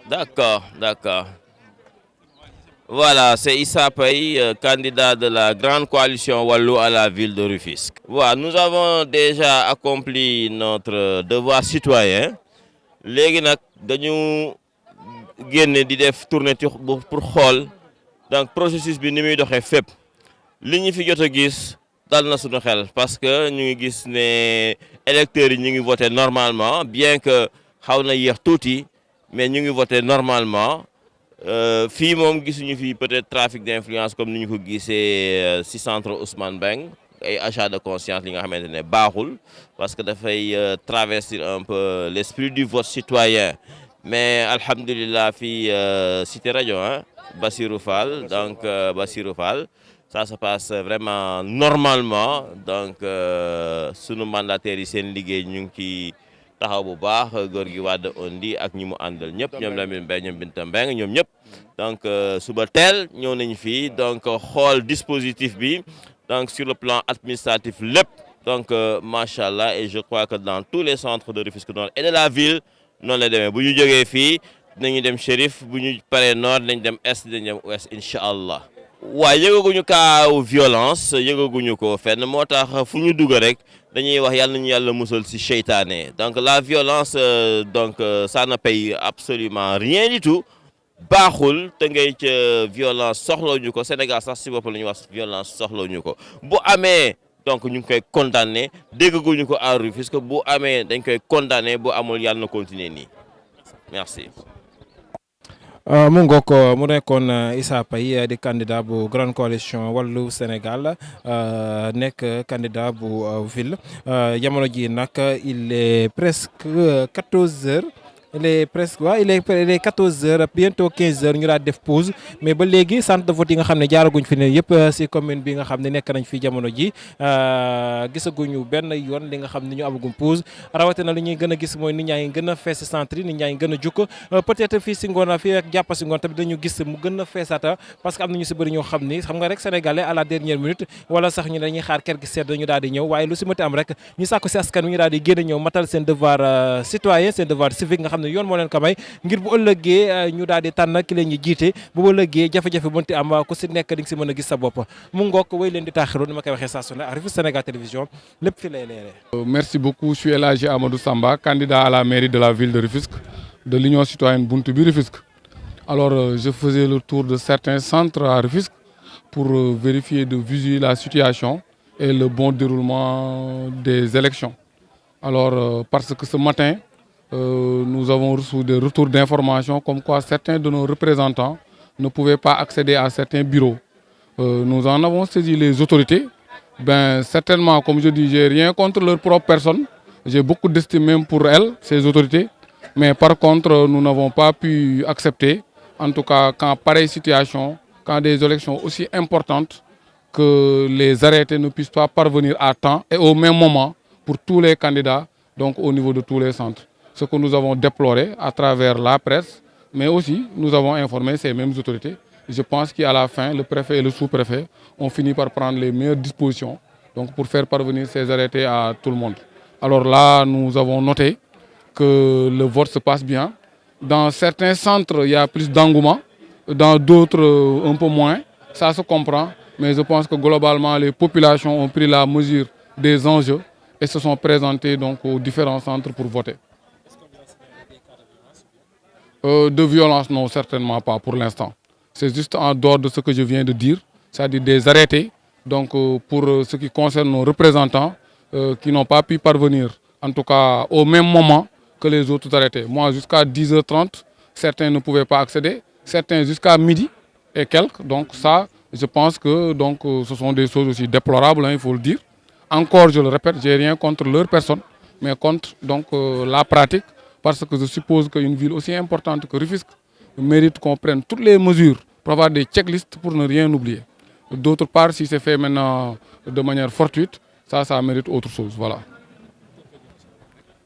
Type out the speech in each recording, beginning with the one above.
D'accord, d'accord. Voilà, c'est Issa Paye, candidat de la grande coalition Wallou à la ville de Rufisque. Voilà, nous avons déjà accompli notre devoir citoyen. Léegi nag dañu génne di def tournée pour xool donc processus bi ni muy doxee fépp li ñu fi jot a gis dal na suñu xel parce que ñu ngi gis ne électeurs yi ñu ngi voté normalement bien que xaw na yéex tuuti mais ñu ngi voté normalement. Fii moom gisuñu fi peut-être trafic d'influence comme ni ñu ko gisee ci centre Ousmane Beng ay achat de conscience li nga xamante ne baaxul parce que dafay travestir un peu l'esprit du vote citoyen mais alhamdulillah fii Cité Radio Bassirou Fall donc Bassirou Fall ça se passe vraiment normalement donc sunu mandataires yi seen liggéey ñu ngi ci taxaw bu baax góor gi Wade Ondi ak ñi mu àndal ñëpp ñoom Lamine Mbaye ñoom Binta Mbengue ñoom ñëpp donc suba teel ñëw nañu fii donc xool dispositif bi donc sur le plan administratif lépp donc macha allah et je crois que dans tous les centres de Rufisque Nord et de la ville noonu la demee bu ñu jógee fii dinañu dem Chérif bu ñu paree Nord dinañ dem Est dinañ dem Ouest incha allah. waaw yëgaguñu kaaw violence yëgaguñu ko fenn moo tax fu ñu dugg rek dañuy wax yàlla nañu yàlla musal ci seytaane donc la violence donc ça ne paye absolument rien du tout baaxul te ngay ca violence soxlawuñu ko Sénégal sax ci bopp la ñuy wax violence soxlawuñu ko bu amee donc ñu ngi koy condamné déggaguñu ko à Rufisque bu amee dañ koy condamné bu amul yàlla na continuer nii merci. mu ngoog mu nekkoon Issa Paye di candidat bu grande coalition Wallu Sénégal nekk candidat bu ville jamono ji nag il est presque 14 heures. il est 14 heures bientôt 15 heures ñu daal def pause mais ba léegi centre de vote yi nga xam ne jaaraguñ fi ne yëpp ci commune bi nga xam ne nekk nañ fi jamono ji gisaguñu benn yoon li nga xam ne ñu amagum pause rawatina li ñuy gën a gis mooy nit ñaa ngi gën a fees centre yi nit ñaa ngi gën a jukk peut-être fii ci ngoon fii ak jàppa ci ngoon tamit dañu gis mu gën a feesata parce que am na ñu ci bëri ñoo xam ni xam nga rek sénégalais à la dernière minute wala sax ñu dañuy xaar kër gi sedd ñu daal di ñëw waaye lu ci mënti am rek ñu sàkku ci askan wi ñu daal di génn ñëw matal seen devoir citoyen seen devoir civique nga xam ne yoon moo leen ko may ngir bu ëllëgee ñu daal di tànn ki leen ñi jiite bu ëllëgee jafe-jafe mënti am ku ci nekk di nga ci mën a gis sa bopp mu ngoog wéy leen di taaxiru ni ma koy waxee saa su ne ak Rufisque Sénégal Télévision lépp fi lay leeree. Merci beaucoup, je suis El Hadji Amadou Samba, candidat à la mairie de la ville de Rufisque, de l'Union citoyenne Buntu bi Rufisque. Alors je faisais le tour de certains centres à Rufisque pour vérifier de visu la situation et le bon déroulement des élections. Alors parce que ce matin nous avons reçu des retours d'informations comme quoi certains de nos représentants ne pouvaient pas accéder à certains bureaux. Nous en avons saisi les autorités. Ben, certainement, comme je dis, j'ai rien contre leur propre personne. J'ai beaucoup d'estime même pour elles, ces autorités. Mais par contre, nous n'avons pas pu accepter, en tout cas, quand pareille situation, quand des élections aussi importantes, que les arrêtés ne puissent pas parvenir à temps et au même moment pour tous les candidats, donc au niveau de tous les centres. Ce que nous avons déploré à travers la presse, mais aussi nous avons informé ces mêmes autorités. Je pense qu'à la fin, le préfet et le sous-préfet ont fini par prendre les meilleures dispositions donc pour faire parvenir ces arrêtés à tout le monde. Alors là, nous avons noté que le vote se passe bien. Dans certains centres, il y a plus d'engouement, dans d'autres, un peu moins. Ça se comprend, mais je pense que globalement, les populations ont pris la mesure des enjeux et se sont présentées donc, aux différents centres pour voter. De violence, non, certainement pas pour l'instant. C'est juste en dehors de ce que je viens de dire, c'est-à-dire des arrêtés donc, pour ce qui concerne nos représentants qui n'ont pas pu parvenir, en tout cas au même moment que les autres arrêtés. Moi, jusqu'à 10h30, certains ne pouvaient pas accéder, certains jusqu'à midi et quelques. Donc ça, je pense que donc, ce sont des choses aussi déplorables, il faut le dire. Encore, je le répète, je n'ai rien contre leur personne, mais contre donc, la pratique, parce que je suppose qu'une ville aussi importante que Rufisque mérite qu'on prenne toutes les mesures pour avoir des checklists pour ne rien oublier. D'autre part, si c'est fait maintenant de manière fortuite, ça mérite autre chose. Voilà.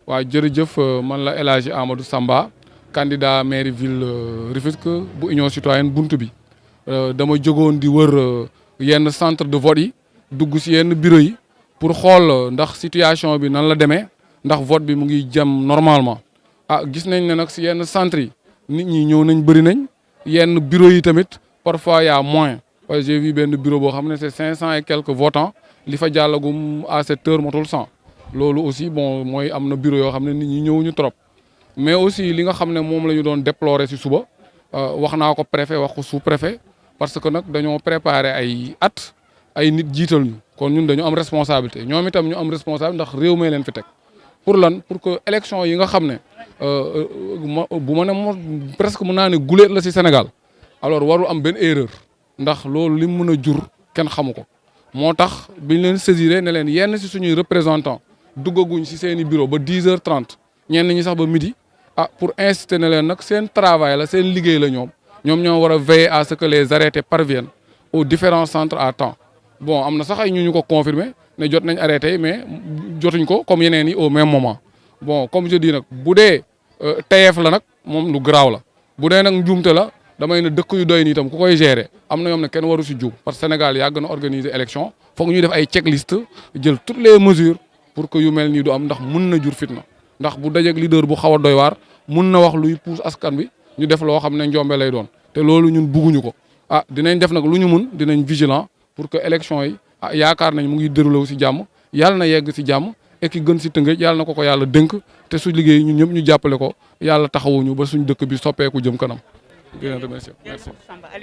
Ouais, jërëjëf man la El Hadji Amadou Samba candidat mairie ville Rufisque bu Union citoyenne Buntu bi dama jógoon di wër yenn centre de vote yi dugg ci yenn bureau yi pour xool ndax situation bi nan la demee ndax vote bi mu ngi jëm normalement ah gis nañ ne nag si yenn centre yi nit ñi ñëw nañ bëri nañ yenn bureau yi tamit parfois y a moins parce que j'ai vu benn bureau boo xam ne c'est 500 et quelques votants li fa jàllagum à cette heure motul 100 loolu aussi bon mooy am na bureau yoo xam ne nit ñi ñëwuñu trop mais aussi li nga xam ne moom la ñu doon déplorer si suba wax naa ko préfet wax ko sous-préfet parce que nag dañoo préparer ay at ay nit jiital ñu kon ñun dañu am responsabilité ñoom itam ñu am responsabilité ndax réew mi leen fi teg pour lan pour que élection yi nga xam ne bu ma ne presque mën naa ne guléet la si Sénégal alors warul am benn erreur ndax loolu li mu mën a jur kenn xamu ko moo tax biñ leen saisiré ne leen yenn si suñuy représentant duggaguñ si seen i bureau ba 10h30 ñenn ñi sax ba midi ah pour inciter ne leen nag seen travail la seen liggéey la ñoom ñoo war a veiller à ce que les arrêtés parviennent aux différents centres à temps bon am na sax ay ñu ko confirmer ne jot nañ arrêté mais jotuñ ko comme yeneen yi au même moment bon comme je dis nag bu dee tayeef la nag moom lu garaaw la bu dee nag njuumte la damay ne dëkk yu doy nii itam ku koy gérer am na ñoom ne kenn waru si juum parce que Sénégal yàgg na organiser élection foog ñuy def ay checklist jël toutes les mesures pour que yu mel nii du am ndax mun na jur fitna ndax bu dajeeg leader bu xaw a doy waar mun na wax luy pousse askan bi ñu def loo xam ne njombe lay doon te loolu ñun bugguñu ko ah dinañ def nag lu ñu mun dinañ vigilant pour que élection yi ah yaakaar nañ mu ngi déroulé wu si jàmm yàlla na yegg si jàmm et ki gën si Tëngéej yàlla na ko yàlla dénk te su liggéey ñun ñëpp ñu jàppale ko yàlla taxawuñu ba suñ dëkk bi soppeeku jëm kanam. Merci.